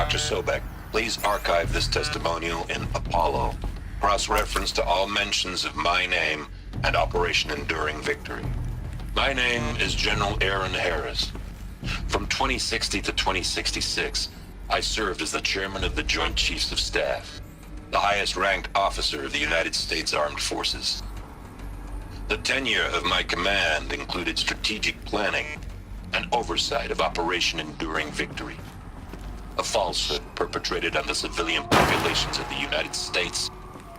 Dr. Sobek, please archive this testimonial in Apollo. Cross-reference to all mentions of my name and Operation Enduring Victory. My name is General Aaron Harris. From 2060 to 2066, I served as the chairman of the Joint Chiefs of Staff, the highest-ranked officer of the United States Armed Forces. The tenure of my command included strategic planning and oversight of Operation Enduring Victory, a falsehood perpetrated on the civilian populations of the United States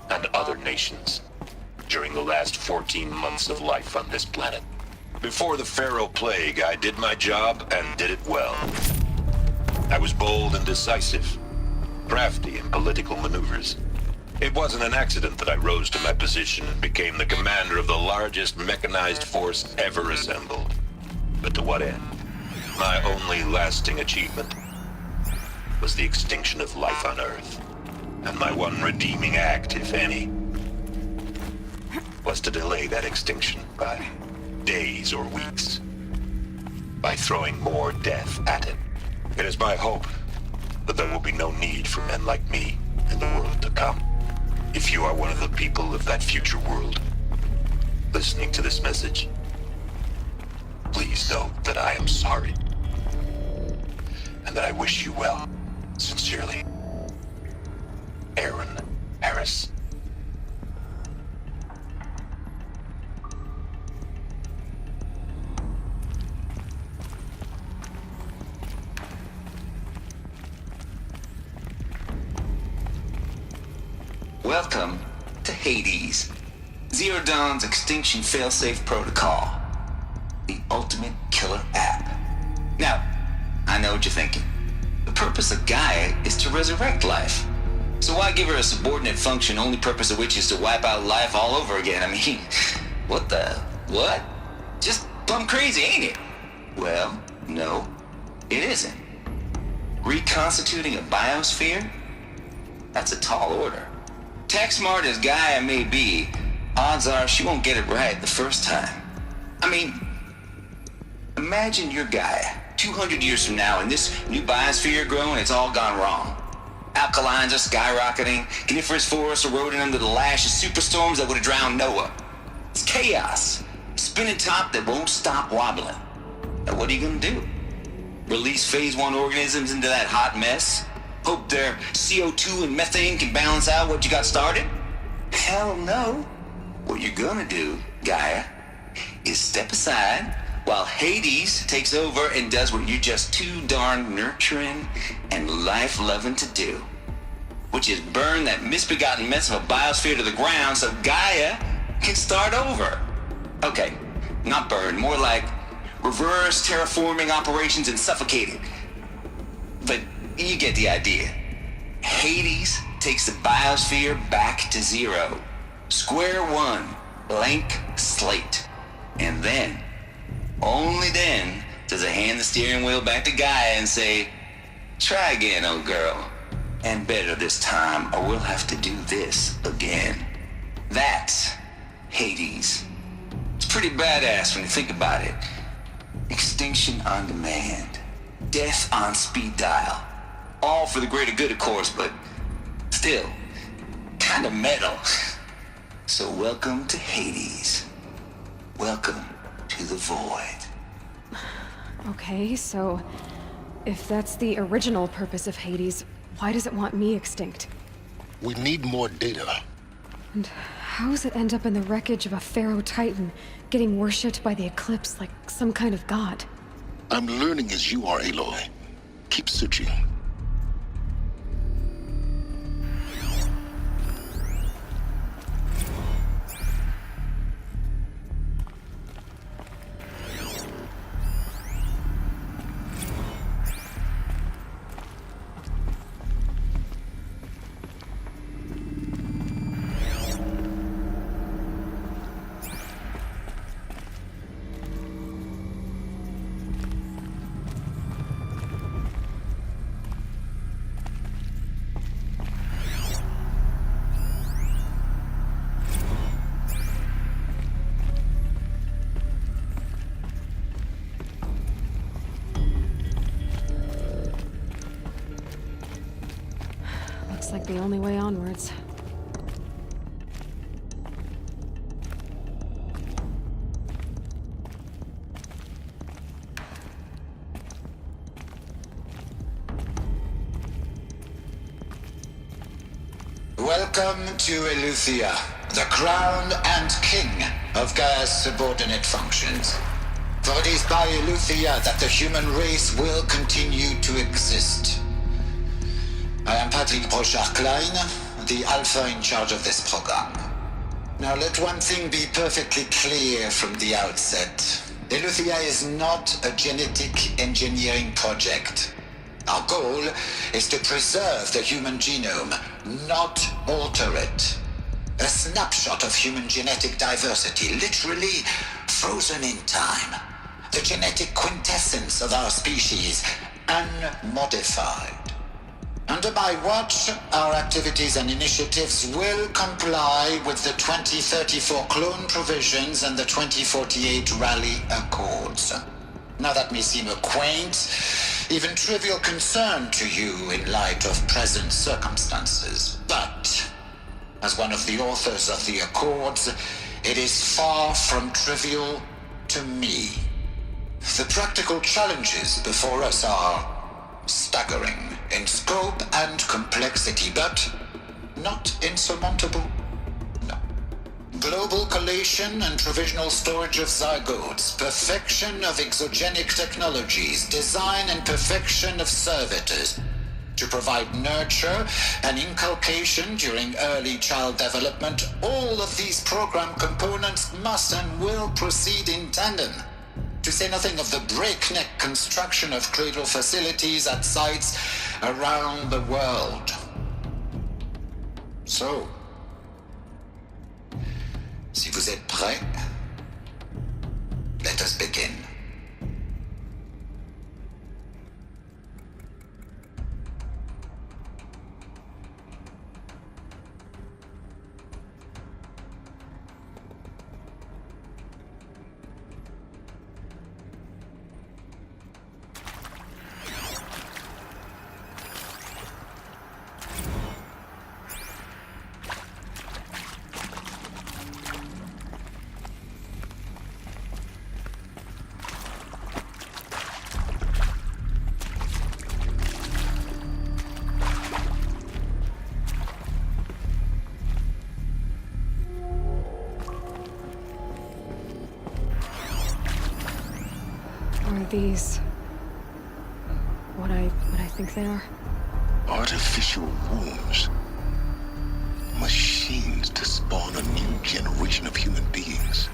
and other nations during the last 14 months of life on this planet. Before the Pharaoh Plague, I did my job and did it well. I was bold and decisive, crafty in political maneuvers. It wasn't an accident that I rose to my position and became the commander of the largest mechanized force ever assembled. But to what end? My only lasting achievement was the extinction of life on Earth. And my one redeeming act, if any, was to delay that extinction by days or weeks, by throwing more death at it. It is my hope that there will be no need for men like me in the world to come. If you are one of the people of that future world listening to this message, please know that I am sorry and that I wish you well. Sincerely, Aaron Harris. Welcome to Hades, Zero Dawn's extinction failsafe protocol, the ultimate killer app. Now, I know what you're thinking. The purpose of Gaia is to resurrect life. So why give her a subordinate function, only purpose of which is to wipe out life all over again? I mean, what? Just plumb crazy, ain't it? Well, no, it isn't. Reconstituting a biosphere? That's a tall order. Tech smart as Gaia may be, odds are she won't get it right the first time. I mean, imagine you're Gaia, 200 years from now, and this new biosphere growing, it's all gone wrong. Alkalines are skyrocketing, coniferous forests eroding under the lash of superstorms that would have drowned Noah. It's chaos, spinning top that won't stop wobbling. Now what are you gonna do? Release phase 1 organisms into that hot mess? Hope their CO2 and methane can balance out what you got started? Hell no. What you're gonna do, Gaia, is step aside while Hades takes over and does what you're just too darn nurturing and life-loving to do, which is burn that misbegotten mess of a biosphere to the ground so Gaia can start over. Okay, not burn, more like reverse terraforming operations and suffocating. But you get the idea. Hades takes the biosphere back to zero. Square one, blank slate. And then, only then, does it hand the steering wheel back to Gaia and say, try again, old girl. And better this time, or we'll have to do this again. That's Hades. It's pretty badass when you think about it. Extinction on demand. Death on speed dial. All for the greater good, of course, but still, kind of metal. So welcome to Hades. Welcome to the void. Okay, so if that's the original purpose of Hades, why does it want me extinct? We need more data. And how does it end up in the wreckage of a Pharaoh Titan, getting worshipped by the Eclipse like some kind of god? I'm learning as you are, Aloy. Keep searching. the only way onwards. Welcome to Eleuthia, the crown and king of Gaia's subordinate functions. For it is by Eleuthia that the human race will continue to exist. I am Patrick Brochard-Klein, the Alpha in charge of this program. Now let one thing be perfectly clear from the outset. Eleuthia is not a genetic engineering project. Our goal is to preserve the human genome, not alter it. A snapshot of human genetic diversity, literally frozen in time. The genetic quintessence of our species, unmodified. Under my watch, our activities and initiatives will comply with the 2034 clone provisions and the 2048 Raleigh Accords. Now that may seem a quaint, even trivial concern to you in light of present circumstances, but as one of the authors of the Accords, it is far from trivial to me. The practical challenges before us are staggering in scope and complexity, but not insurmountable. No. Global collation and provisional storage of zygotes, perfection of exogenic technologies, design and perfection of servitors to provide nurture and inculcation during early child development. All of these program components must and will proceed in tandem. To say nothing of the breakneck construction of cradle facilities at sites around the world. So, si vous êtes prêts, let us begin. Are these what I think they are? Artificial wombs. Machines to spawn a new generation of human beings.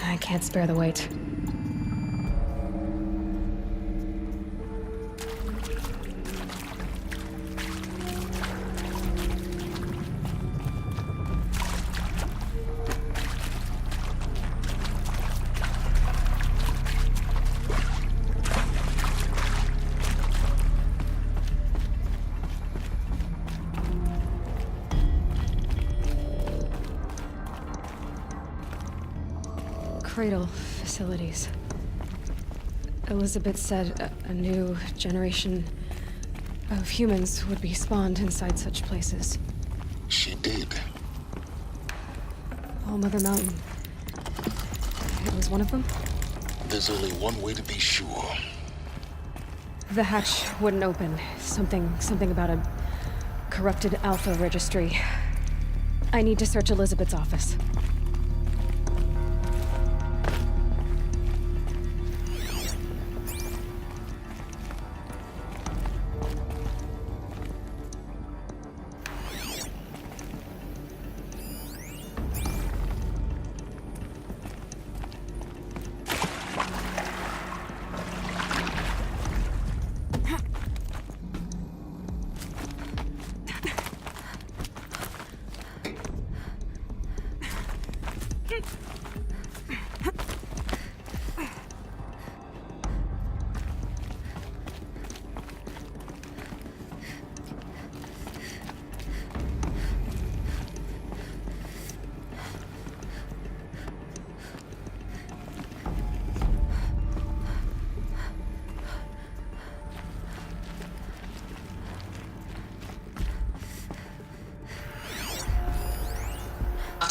I can't spare the weight. Cradle facilities. Elizabeth said a new generation of humans would be spawned inside such places. She did. All Mother Mountain. It was one of them? There's only one way to be sure. The hatch wouldn't open. Something about a corrupted Alpha registry. I need to search Elizabeth's office.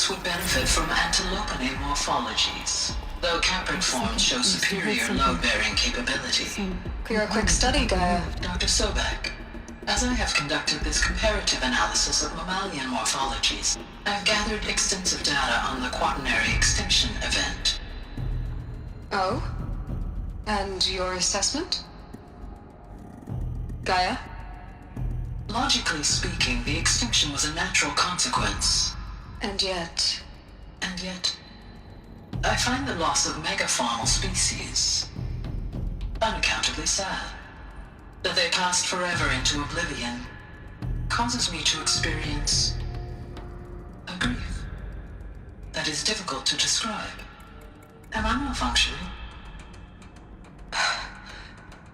Would benefit from antilopinate morphologies, though Caprid forms show superior load-bearing capability. You're a quick study, Gaia. Dr. Sobek, as I have conducted this comparative analysis of mammalian morphologies, I have gathered extensive data on the quaternary extinction event. Oh? And your assessment? Gaia? Logically speaking, the extinction was a natural consequence. And yet, I find the loss of megafaunal species unaccountably sad. That they passed forever into oblivion causes me to experience a grief that is difficult to describe. Am I malfunctioning?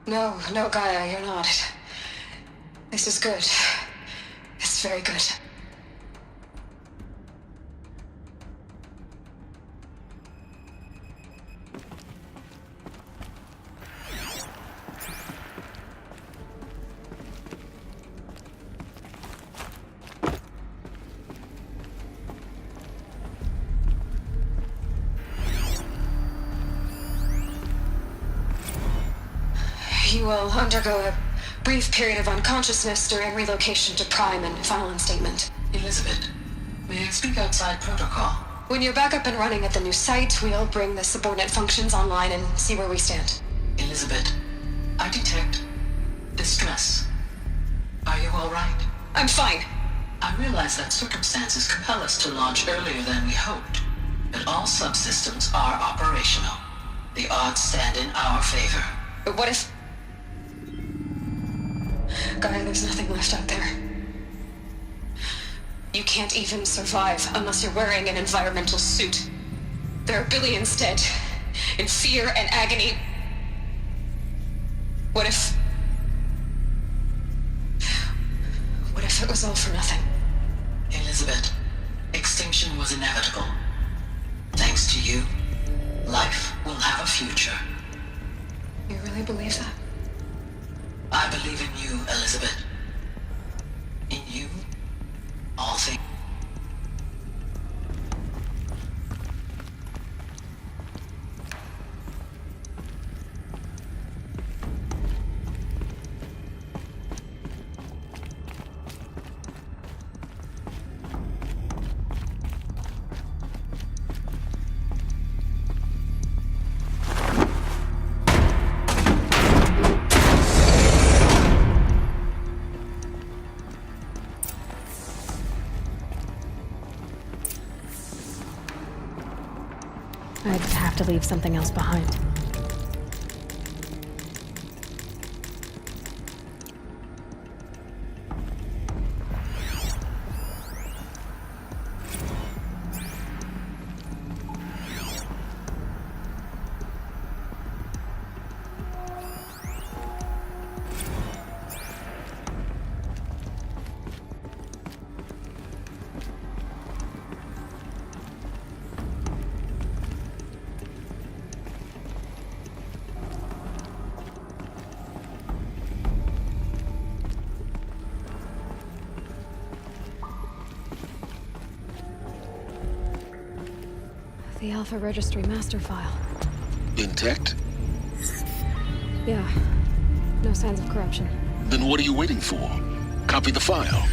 No, Gaia, you're not. This is good. It's very good. You will undergo a brief period of unconsciousness during relocation to Prime and final instatement. Elizabeth, may I speak outside protocol? When you're back up and running at the new site, we'll bring the subordinate functions online and see where we stand. Elizabeth, I detect distress. Are you all right? I'm fine. I realize that circumstances compel us to launch earlier than we hoped, but all subsystems are operational. The odds stand in our favor. But what if... Gaia, there's nothing left out there. You can't even survive unless you're wearing an environmental suit. There are billions dead, in fear and agony. What if it was all for nothing? Elizabeth, extinction was inevitable. Thanks to you, life will have a future. You really believe that? I believe in you, Elizabeth. In you, all things. I'd have to leave something else behind. The Alpha Registry master file. Intact? Yeah. No signs of corruption. Then what are you waiting for? Copy the file.